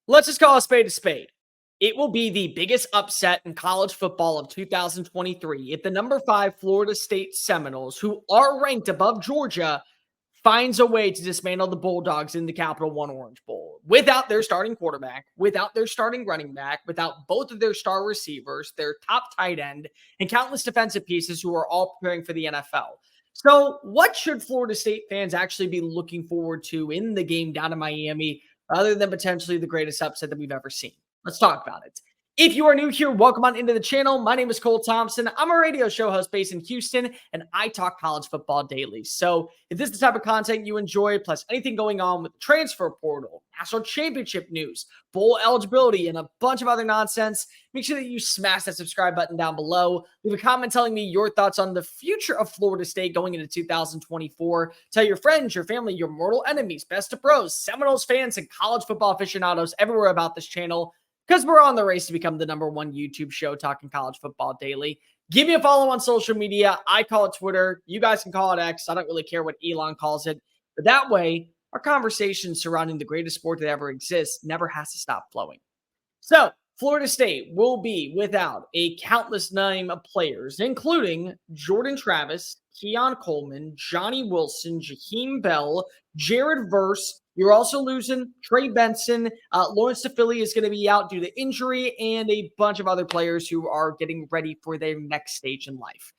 Let's just call a spade a spade. It will be the biggest upset in college football of 2023 if the number 5 Florida State Seminoles, who are ranked above Georgia, finds a way to dismantle the Bulldogs in the Capital One Orange Bowl without their starting quarterback, without their starting running back, without both of their star receivers, their top tight end, and countless defensive pieces who are all preparing for the NFL. So, what should Florida State fans actually be looking forward to in the game down in Miami, other than potentially the greatest upset that we've ever seen? Let's talk about it. If you are new here, welcome on into the channel. My name is Cole Thompson. I'm a radio show host based in Houston, and I talk college football daily. So if this is the type of content you enjoy, plus anything going on with the transfer portal, national championship news, bowl eligibility, and a bunch of other nonsense, make sure that you smash that subscribe button down below. Leave a comment telling me your thoughts on the future of Florida State going into 2024. Tell your friends, your family, your mortal enemies, best of bros, Seminoles fans, and college football aficionados everywhere about this channel, because we're on the race to become the #1 YouTube show talking college football daily. Give me a follow on social media. I call it Twitter. You guys can call it X. I don't really care what Elon calls it. But that way, our conversation surrounding the greatest sport that ever exists never has to stop flowing. So, Florida State will be without a countless name of players, including Jordan Travis, Keon Coleman, Johnny Wilson, Jaheim Bell, Jared Verse. You're also losing Trey Benson. Lawrence DePhilly is going to be out due to injury, and a bunch of other players who are getting ready for their next stage in life.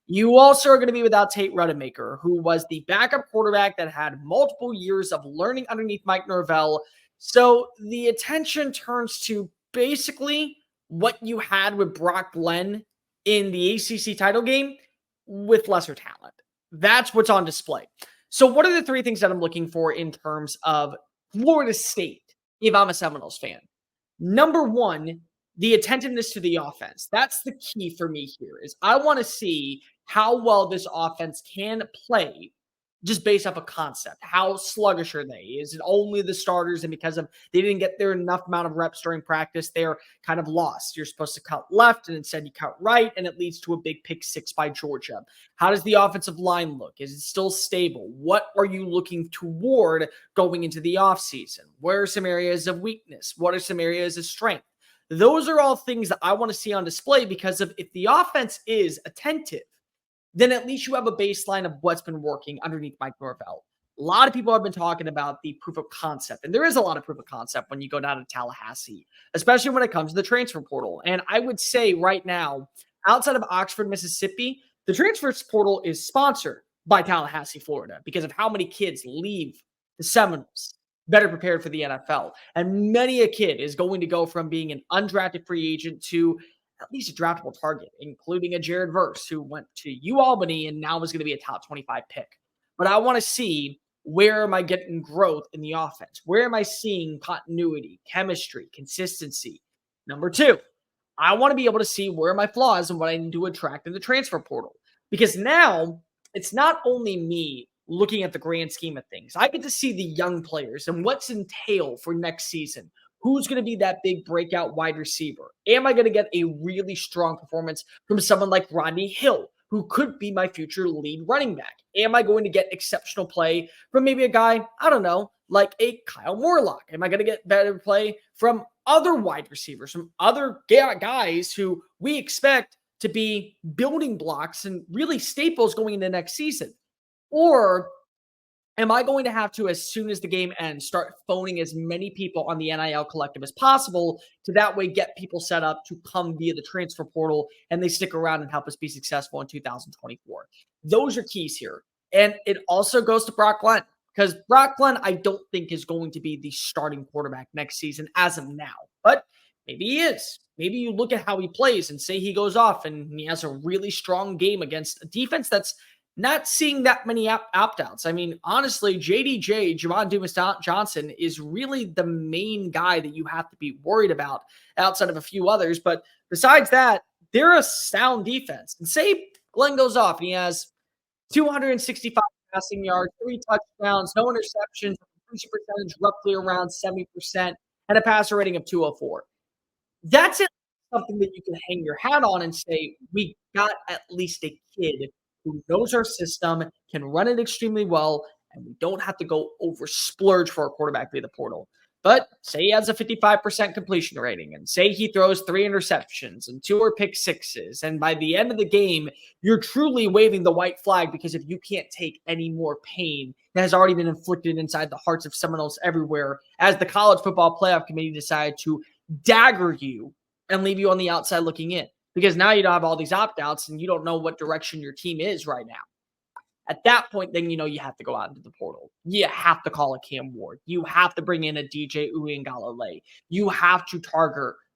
You also are going to be without Tate Rudemaker, who was the backup quarterback that had multiple years of learning underneath Mike Norvell. So the attention turns to basically what you had with Brock Glenn in the ACC title game with lesser talent. That's what's on display. So what are the three things that I'm looking for in terms of Florida State if I'm a Seminoles fan? Number one, the attentiveness to the offense. That's the key for me here is I want to see how well this offense can play just based off a concept. How sluggish are they? Is it only the starters? And because of they didn't get their enough amount of reps during practice, they're kind of lost. You're supposed to cut left, and instead you cut right, and it leads to a big pick six by Georgia. How does the offensive line look? Is it still stable? What are you looking toward going into the offseason? Where are some areas of weakness? What are some areas of strength? Those are all things that I want to see on display because of if the offense is attentive, then at least you have a baseline of what's been working underneath Mike Norvell. A lot of people have been talking about the proof of concept, and there is a lot of proof of concept when you go down to Tallahassee, especially when it comes to the transfer portal. And I would say right now, outside of Oxford, Mississippi, the transfer portal is sponsored by Tallahassee, Florida, because of how many kids leave the Seminoles better prepared for the NFL. And many a kid is going to go from being an undrafted free agent to at least a draftable target, including a Jared Verse who went to UAlbany and now is going to be a top 25 pick. But I want to see where am I getting growth in the offense? Where am I seeing continuity, chemistry, consistency? Number two, I want to be able to see where are my flaws and what I need to attract in the transfer portal. Because now it's not only me looking at the grand scheme of things. I get to see the young players and what's entailed for next season. Who's going to be that big breakout wide receiver? Am I going to get a really strong performance from someone like Rodney Hill, who could be my future lead running back? Am I going to get exceptional play from maybe a guy, I don't know, like a Kyle Morlock? Am I going to get better play from other wide receivers, from other guys who we expect to be building blocks and really staples going into next season? Or am I going to have to, as soon as the game ends, start phoning as many people on the NIL collective as possible to that way get people set up to come via the transfer portal and they stick around and help us be successful in 2024? Those are keys here. And it also goes to Brock Glenn, because Brock Glenn, I don't think is going to be the starting quarterback next season as of now, but maybe he is. Maybe you look at how he plays and say he goes off and he has a really strong game against a defense that's not seeing that many opt-outs. I mean, honestly, JDJ, Javon Dumas-Johnson, is really the main guy that you have to be worried about outside of a few others. But besides that, they're a sound defense. And say Glenn goes off and he has 265 passing yards, 3 touchdowns, no interceptions, completion percentage roughly around 70%, and a passer rating of 204. That's something that you can hang your hat on and say, we got at least a kid who knows our system, can run it extremely well, and we don't have to go over splurge for a quarterback via the portal. But say he has a 55% completion rating, and say he throws 3 interceptions and 2 pick sixes. And by the end of the game, you're truly waving the white flag because if you can't take any more pain that has already been inflicted inside the hearts of Seminoles everywhere, as the college football playoff committee decided to dagger you and leave you on the outside looking in. Because now you don't have all these opt outs and you don't know what direction your team is right now. At that point, then you have to go out into the portal. You have to call a Cam Ward. You have to bring in a DJ Uiagalelei. You have to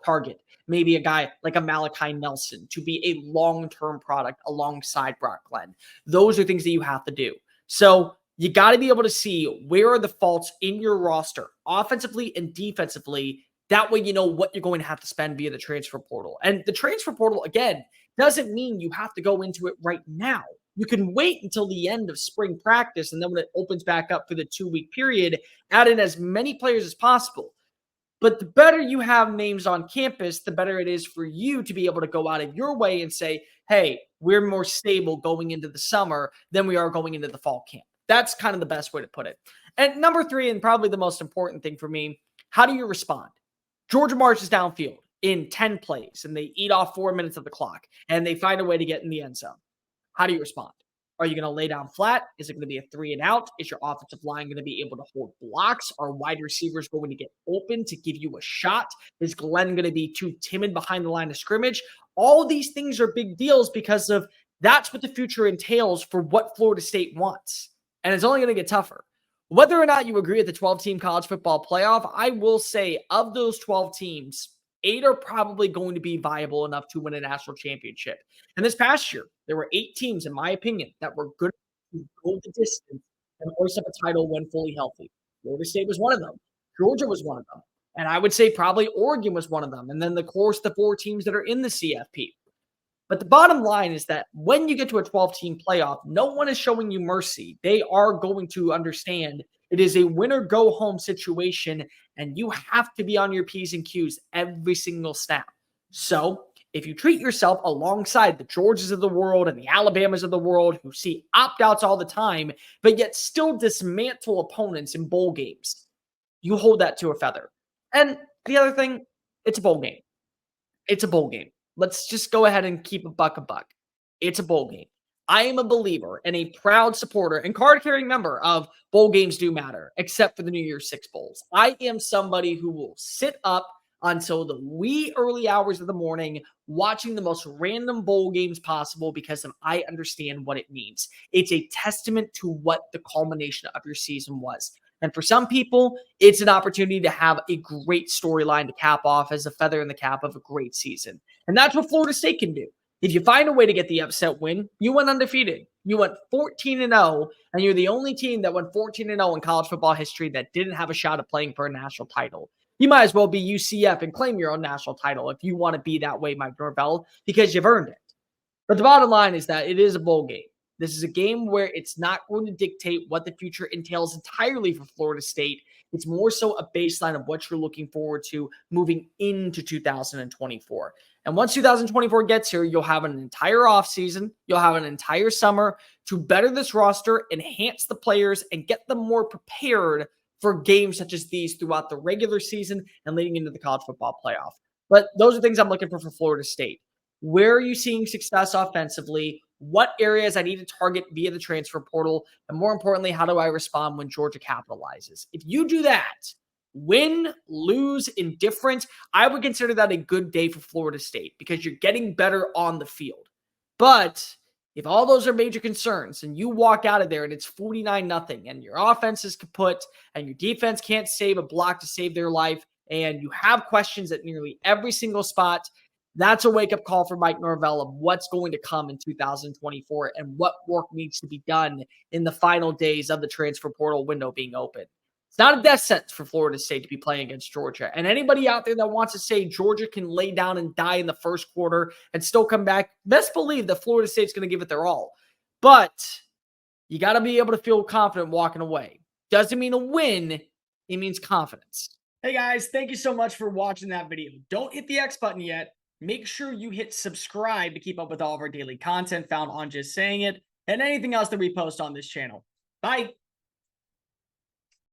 target maybe a guy like a Malachi Nelson to be a long-term product alongside Brock Glenn. Those are things that you have to do. So you got to be able to see where are the faults in your roster, offensively and defensively. That way you know what you're going to have to spend via the transfer portal. And the transfer portal, again, doesn't mean you have to go into it right now. You can wait until the end of spring practice, and then when it opens back up for the 2-week period, add in as many players as possible. But the better you have names on campus, the better it is for you to be able to go out of your way and say, hey, we're more stable going into the summer than we are going into the fall camp. That's kind of the best way to put it. And number 3, and probably the most important thing for me, how do you respond? Georgia marches downfield in 10 plays, and they eat off 4 minutes of the clock, and they find a way to get in the end zone. How do you respond? Are you going to lay down flat? Is it going to be a 3 and out? Is your offensive line going to be able to hold blocks? Are wide receivers going to get open to give you a shot? Is Glenn going to be too timid behind the line of scrimmage? All these things are big deals because of that's what the future entails for what Florida State wants. And it's only going to get tougher. Whether or not you agree with the 12-team college football playoff, I will say of those 12 teams, 8 are probably going to be viable enough to win a national championship. And this past year, there were 8 teams, in my opinion, that were good to go the distance and hoist up a title when fully healthy. Florida State was one of them. Georgia was one of them. And I would say probably Oregon was one of them. And then, of course, the 4 teams that are in the CFP. But the bottom line is that when you get to a 12-team playoff, no one is showing you mercy. They are going to understand it is a winner-go-home situation, and you have to be on your P's and Q's every single snap. So if you treat yourself alongside the Georgias of the world and the Alabamas of the world who see opt-outs all the time, but yet still dismantle opponents in bowl games, you hold that to a feather. And the other thing, it's a bowl game. It's a bowl game. Let's just go ahead and keep a buck a buck. It's a bowl game. I am a believer and a proud supporter and card-carrying member of bowl games do matter, except for the New Year's Six Bowls. I am somebody who will sit up until the wee early hours of the morning watching the most random bowl games possible because I understand what it means. It's a testament to what the culmination of your season was. And for some people, it's an opportunity to have a great storyline to cap off as a feather in the cap of a great season. And that's what Florida State can do. If you find a way to get the upset win, you went undefeated. You went 14-0, and you're the only team that went 14-0 in college football history that didn't have a shot at playing for a national title. You might as well be UCF and claim your own national title if you want to be that way, Mike Norvell, because you've earned it. But the bottom line is that it is a bowl game. This is a game where it's not going to dictate what the future entails entirely for Florida State. It's more so a baseline of what you're looking forward to moving into 2024. And once 2024 gets here, you'll have an entire offseason. You'll have an entire summer to better this roster, enhance the players, and get them more prepared for games such as these throughout the regular season and leading into the college football playoff. But those are things I'm looking for Florida State. Where are you seeing success offensively? What areas I need to target via the transfer portal? And more importantly, how do I respond when Georgia capitalizes? If you do that, win, lose, indifferent, I would consider that a good day for Florida State because you're getting better on the field. But if all those are major concerns and you walk out of there and it's 49-0 and your offense is kaput and your defense can't save a block to save their life and you have questions at nearly every single spot, that's a wake-up call for Mike Norvell of what's going to come in 2024 and what work needs to be done in the final days of the transfer portal window being open. It's not a death sentence for Florida State to be playing against Georgia. And anybody out there that wants to say Georgia can lay down and die in the first quarter and still come back, best believe that Florida State's going to give it their all. But you got to be able to feel confident walking away. Doesn't mean a win. It means confidence. Hey guys, thank you so much for watching that video. Don't hit the X button yet. Make sure you hit subscribe to keep up with all of our daily content found on Just Saying It and anything else that we post on this channel. Bye.